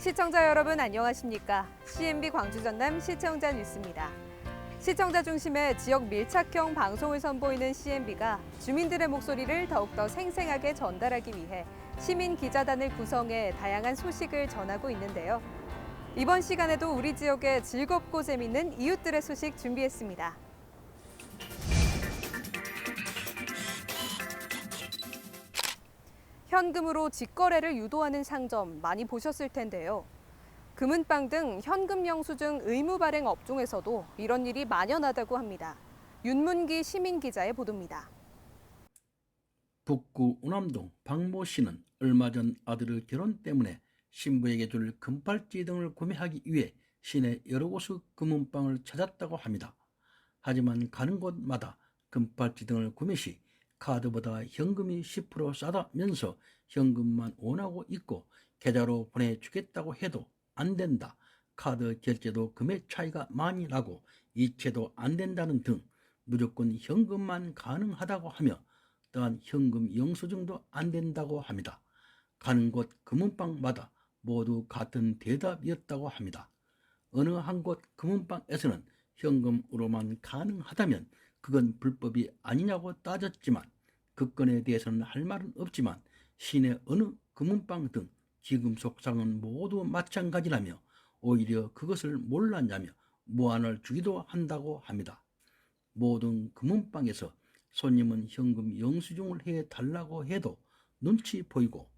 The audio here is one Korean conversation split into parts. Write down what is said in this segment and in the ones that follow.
시청자 여러분 안녕하십니까? CNB 광주 전남 시청자 뉴스입니다. 시청자 중심의 지역 밀착형 방송을 선보이는 CNB가 주민들의 목소리를 더욱더 생생하게 전달하기 위해 시민 기자단을 구성해 다양한 소식을 전하고 있는데요. 이번 시간에도 우리 지역의 즐겁고 재밌는 이웃들의 소식 준비했습니다. 현금으로 직거래를 유도하는 상점 많이 보셨을 텐데요. 금은방 등 현금 영수증 의무 발행 업종에서도 이런 일이 만연하다고 합니다. 윤문기 시민기자의 보도입니다. 북구 우남동 박모 씨는 얼마 전 아들의 결혼 때문에 신부에게 줄 금팔찌 등을 구매하기 위해 시내 여러 곳의 금은방을 찾았다고 합니다. 하지만 가는 곳마다 금팔찌 등을 구매 시 카드보다 현금이 10% 싸다면서 현금만 원하고 있고 계좌로 보내주겠다고 해도 안 된다. 카드 결제도 금액 차이가 많이 나고 이체도 안 된다는 등 무조건 현금만 가능하다고 하며 또한 현금 영수증도 안 된다고 합니다. 가는 곳 금은방마다 모두 같은 대답이었다고 합니다. 어느 한 곳 금은방에서는 현금으로만 가능하다면 그건 불법이 아니냐고 따졌지만 그 건에 대해서는 할 말은 없지만 시내 어느 금은방 등 기금속상은 모두 마찬가지라며 오히려 그것을 몰랐냐며 무안을 주기도 한다고 합니다. 모든 금은방에서 손님은 현금 영수증을 해달라고 해도 눈치 보이고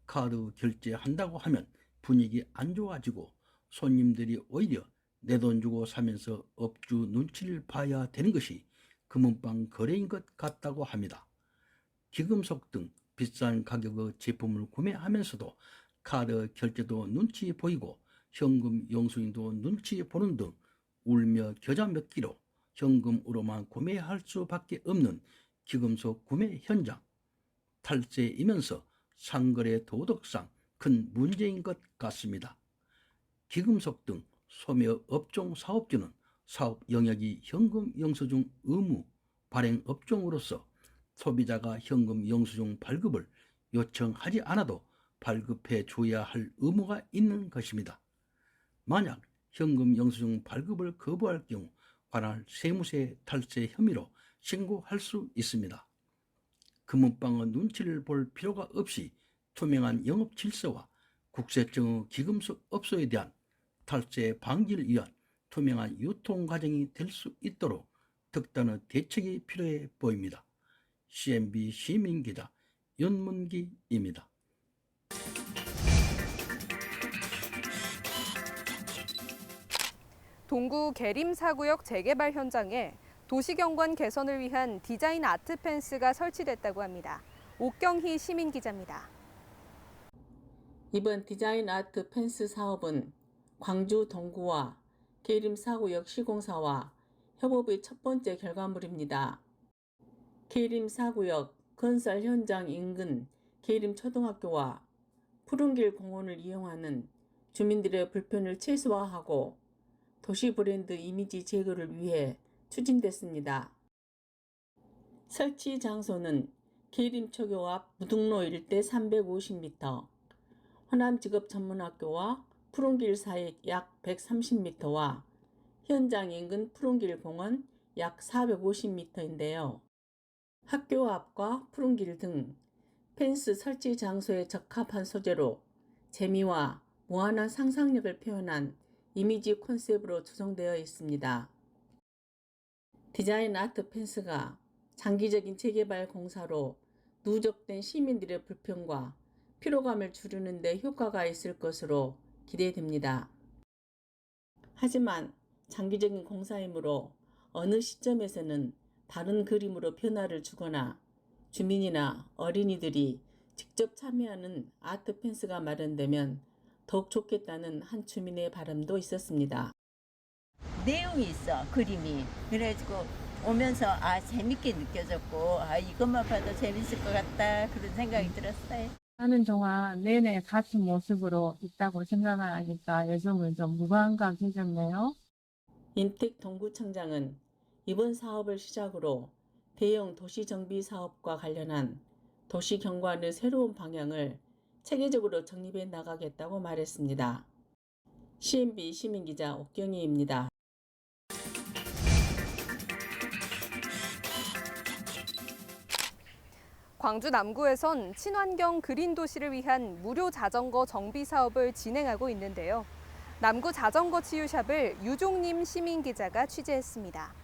카드 결제한다고 하면 분위기 안 좋아지고 손님들이 오히려 내 돈 주고 사면서 업주 눈치를 봐야 되는 것이 금은방 거래인 것 같다고 합니다. 기금속 등 비싼 가격의 제품을 구매하면서도 카드 결제도 눈치 보이고 현금 영수증도 눈치 보는 등 울며 겨자 먹기로 현금으로만 구매할 수밖에 없는 기금속 구매 현장. 탈세이면서 상거래 도덕상 큰 문제인 것 같습니다. 기금속 등 소매 업종 사업주는 사업 영역이 현금 영수증 의무 발행 업종으로서 소비자가 현금 영수증 발급을 요청하지 않아도 발급해 줘야 할 의무가 있는 것입니다. 만약 현금 영수증 발급을 거부할 경우 관할 세무세 탈세 혐의로 신고할 수 있습니다. 금은방의 눈치를 볼 필요가 없이 투명한 영업 질서와 국세청의 기금속 업소에 대한 탈세 방지를 위한 투명한 유통 과정이 될 수 있도록 특단의 대책이 필요해 보입니다. CNB 시민기자 윤문기입니다. 동구 계림사구역 재개발 현장에 도시경관 개선을 위한 디자인 아트 펜스가 설치됐다고 합니다. 옥경희 시민기자입니다. 이번 디자인 아트 펜스 사업은 광주 동구와 계림사구역 시공사와 협업의 첫 번째 결과물입니다. 계림사구역 건설 현장 인근 계림초등학교와 푸른길 공원을 이용하는 주민들의 불편을 최소화하고 도시 브랜드 이미지 제고를 위해 추진됐습니다. 설치 장소는 계림초교 앞 무등로 일대 350m, 호남직업전문학교와 푸른길 사이 약 130m와 현장 인근 푸른길 공원 약 450m인데요. 학교 앞과 푸른길 등 펜스 설치 장소에 적합한 소재로 재미와 무한한 상상력을 표현한 이미지 콘셉트로 조성되어 있습니다. 디자인 아트 펜스가 장기적인 재개발 공사로 누적된 시민들의 불편과 피로감을 줄이는 데 효과가 있을 것으로 기대됩니다. 하지만 장기적인 공사이므로 어느 시점에서는 다른 그림으로 변화를 주거나 주민이나 어린이들이 직접 참여하는 아트 펜스가 마련되면 더욱 좋겠다는 한 주민의 바람도 있었습니다. 내용이 있어, 그림이. 그래가지고 오면서 재밌게 느껴졌고 이것만 봐도 재밌을 것 같다 그런 생각이 들었어요. 하는 동안 내내 같은 모습으로 있다고 생각하니까 요즘은 좀 무감각해졌네요. 인택 동구청장은 이번 사업을 시작으로 대형 도시정비 사업과 관련한 도시경관의 새로운 방향을 체계적으로 정립해 나가겠다고 말했습니다. CNB 시민기자 옥경희입니다. 광주 남구에선 친환경 그린 도시를 위한 무료 자전거 정비 사업을 진행하고 있는데요. 남구 자전거 치유샵을 유종님 시민 기자가 취재했습니다.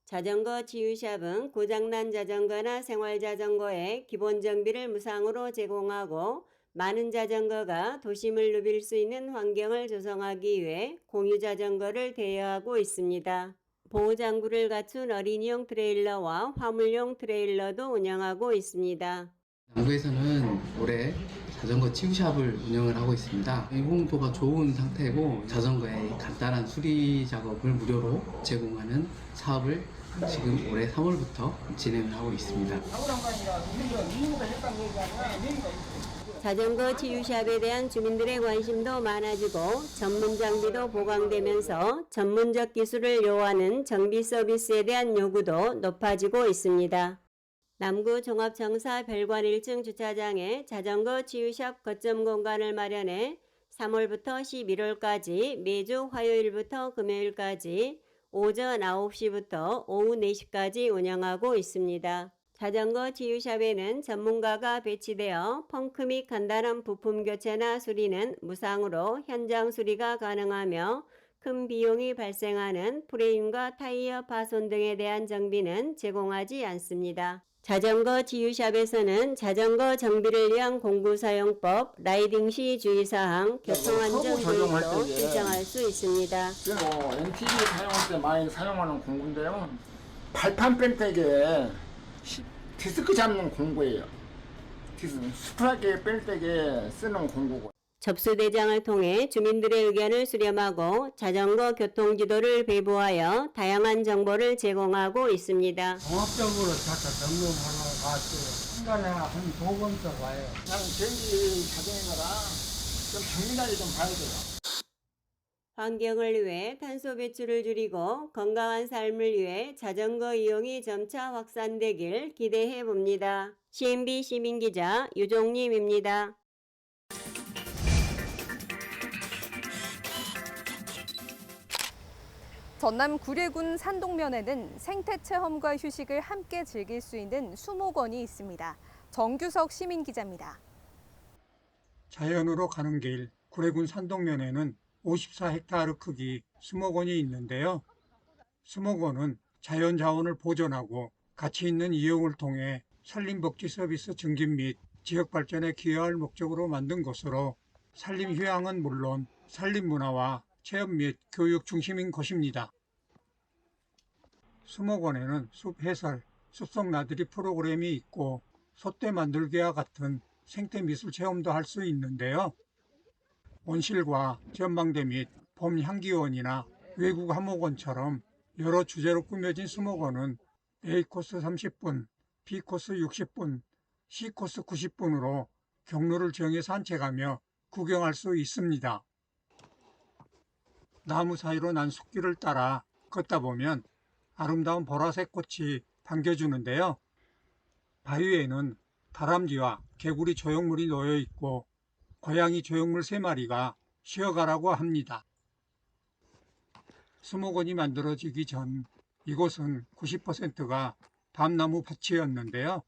자전거 치유샵은 고장난 자전거나 생활자전거의 기본 정비를 무상으로 제공하고 많은 자전거가 도심을 누빌 수 있는 환경을 조성하기 위해 공유 자전거를 대여하고 있습니다. 보호장구를 갖춘 어린이용 트레일러와 화물용 트레일러도 운영하고 있습니다. 남구에서는 올해 자전거 치유샵을 운영을 하고 있습니다. 홍보가 좋은 상태고 자전거의 간단한 수리 작업을 무료로 제공하는 사업을 지금 올해 3월부터 진행을 하고 있습니다. 자전거 치유샵에 대한 주민들의 관심도 많아지고 전문 장비도 보강되면서 전문적 기술을 요하는 정비 서비스에 대한 요구도 높아지고 있습니다. 남구 종합청사 별관 1층 주차장에 자전거 치유샵 거점 공간을 마련해 3월부터 11월까지 매주 화요일부터 금요일까지 오전 9시부터 오후 4시까지 운영하고 있습니다. 자전거 치유샵에는 전문가가 배치되어 펑크 및 간단한 부품 교체나 수리는 무상으로 현장 수리가 가능하며 큰 비용이 발생하는 프레임과 타이어 파손 등에 대한 정비는 제공하지 않습니다. 자전거 치유샵에서는 자전거 정비를 위한 공구사용법, 라이딩 시 주의사항, 교통안전 교육도 신청할 수 있습니다. MTB 사용할 때 많이 사용하는 공구인데요. 발판 뺄 때에 디스크 잡는 공구예요. 스프라기 뺄 때에 쓰는 공구고. 접수대장을 통해 주민들의 의견을 수렴하고 자전거 교통지도를 배부하여 다양한 정보를 제공하고 있습니다. 종합적으로 자차 점검하러 갔어요. 한 달에 한 2번씩 와요. 나는 전기 자전거라 좀 정밀하게 좀 봐야 돼요. 환경을 위해 탄소 배출을 줄이고 건강한 삶을 위해 자전거 이용이 점차 확산되길 기대해 봅니다. CNB 시민기자 유종님입니다. 전남 구례군 산동면에는 생태 체험과 휴식을 함께 즐길 수 있는 수목원이 있습니다. 정규석 시민 기자입니다. 자연으로 가는 길 구례군 산동면에는 54헥타르 크기 수목원이 있는데요. 수목원은 자연 자원을 보존하고 가치 있는 이용을 통해 산림복지 서비스 증진 및 지역 발전에 기여할 목적으로 만든 것으로 산림 휴양은 물론 산림 문화와 체험 및 교육 중심인 곳입니다. 수목원에는 숲 해설, 숲속 나들이 프로그램이 있고 솥대 만들기와 같은 생태 미술 체험도 할 수 있는데요. 온실과 전망대 및 봄 향기원이나 외국 한목원처럼 여러 주제로 꾸며진 수목원은 A코스 30분, B코스 60분, C코스 90분으로 경로를 정해 산책하며 구경할 수 있습니다. 나무 사이로 난 숲길을 따라 걷다 보면 아름다운 보라색 꽃이 반겨주는데요. 바위에는 다람쥐와 개구리 조형물이 놓여 있고 고양이 조형물 3마리가 쉬어가라고 합니다. 수목원이 만들어지기 전 이곳은 90%가 밤나무 밭이었는데요.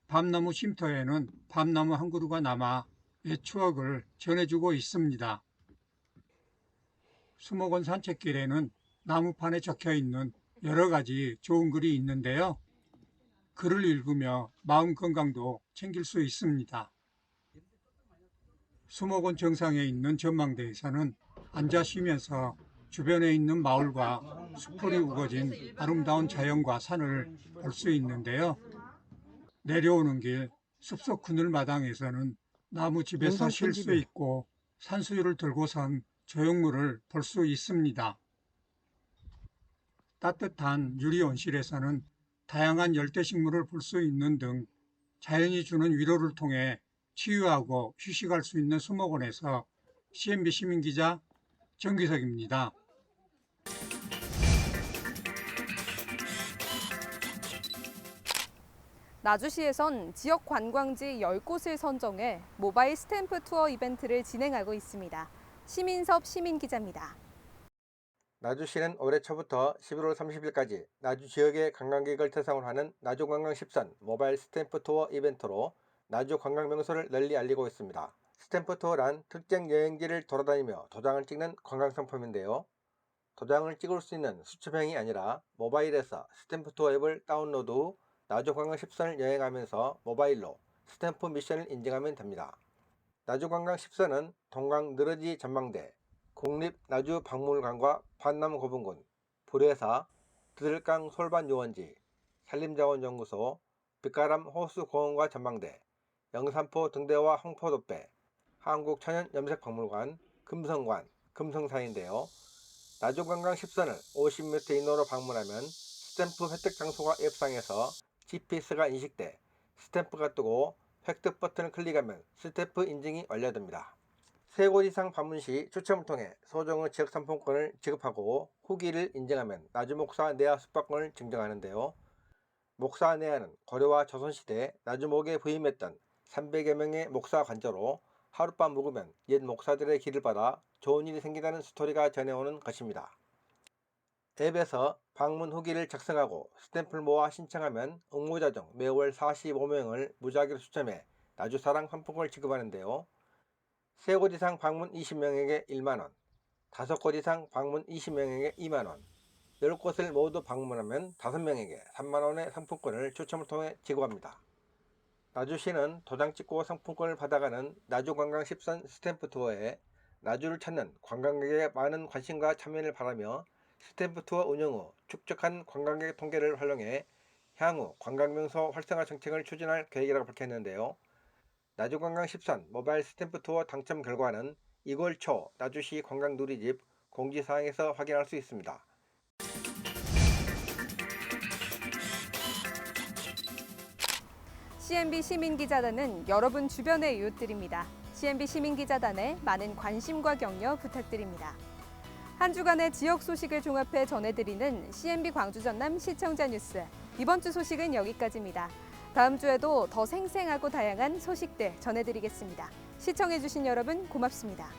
밤나무 쉼터에는 밤나무 한 그루가 남아 옛 추억을 전해주고 있습니다. 수목원 산책길에는 나무판에 적혀있는 여러 가지 좋은 글이 있는데요. 글을 읽으며 마음 건강도 챙길 수 있습니다. 수목원 정상에 있는 전망대에서는 앉아 쉬면서 주변에 있는 마을과 수풀이 우거진 아름다운 자연과 산을 볼 수 있는데요. 내려오는 길 숲속 그늘마당에서는 나무집에서 쉴 수 있고 산수유를 들고선 조형물을 볼 수 있습니다. 따뜻한 유리 온실에서는 다양한 열대식물을 볼 수 있는 등 자연이 주는 위로를 통해 치유하고 휴식할 수 있는 수목원에서 CNB 시민기자 정규석입니다. 나주시에선 지역 관광지 10곳을 선정해 모바일 스탬프 투어 이벤트를 진행하고 있습니다. 시민섭 시민기자입니다. 나주시는 올해 초부터 11월 30일까지 나주 지역의 관광객을 대상으로 하는 나주관광 10선 모바일 스탬프 투어 이벤트로 나주 관광 명소를 널리 알리고 있습니다. 스탬프 투어란 특정 여행지를 돌아다니며 도장을 찍는 관광 상품인데요. 도장을 찍을 수 있는 수첩형이 아니라 모바일에서 스탬프 투어 앱을 다운로드 후 나주관광 10선을 여행하면서 모바일로 스탬프 미션을 인증하면 됩니다. 나주관광 10선은 동강 느러지 전망대, 국립나주박물관과 반남고분군, 불회사, 드들강 솔반유원지, 산림자원연구소, 빛가람 호수공원과 전망대, 영산포 등대와 홍포도배, 한국천연염색박물관, 금성관, 금성사인데요. 나주관광 10선을 50m 이내로 방문하면 스탬프 획득 장소가 앱상에서 GPS가 인식돼 스탬프가 뜨고 획득 버튼을 클릭하면 스탬프 인증이 완료됩니다. 3곳 이상 방문 시 추첨을 통해 소정의 지역 상품권을 지급하고 후기를 인증하면 나주 목사 내화 숙박권을 증정하는데요. 목사 내화는 고려와 조선시대 나주목에 부임했던 300여 명의 목사 관저로 하룻밤 묵으면 옛 목사들의 길을 받아 좋은 일이 생기다는 스토리가 전해오는 것입니다. 앱에서 방문 후기를 작성하고 스탬프를 모아 신청하면 응모자 중 매월 45명을 무작위로 추첨해 나주사랑 상품권을 지급하는데요. 3곳 이상 방문 20명에게 1만원, 5곳 이상 방문 20명에게 2만원, 10곳을 모두 방문하면 5명에게 3만원의 상품권을 추첨을 통해 지급합니다. 나주시는 도장 찍고 상품권을 받아가는 나주관광 10선 스탬프 투어에 나주를 찾는 관광객의 많은 관심과 참여를 바라며 스탬프 투어 운영 후 축적한 관광객 통계를 활용해 향후 관광명소 활성화 정책을 추진할 계획이라고 밝혔는데요. 나주관광 10선 모바일 스탬프 투어 당첨 결과는 2월 초 나주시 관광누리집 공지사항에서 확인할 수 있습니다. CNB 시민기자단은 여러분 주변의 이웃들입니다. CNB 시민기자단에 많은 관심과 격려 부탁드립니다. 한 주간의 지역 소식을 종합해 전해드리는 CNB 광주 전남 시청자 뉴스. 이번 주 소식은 여기까지입니다. 다음 주에도 더 생생하고 다양한 소식들 전해드리겠습니다. 시청해주신 여러분 고맙습니다.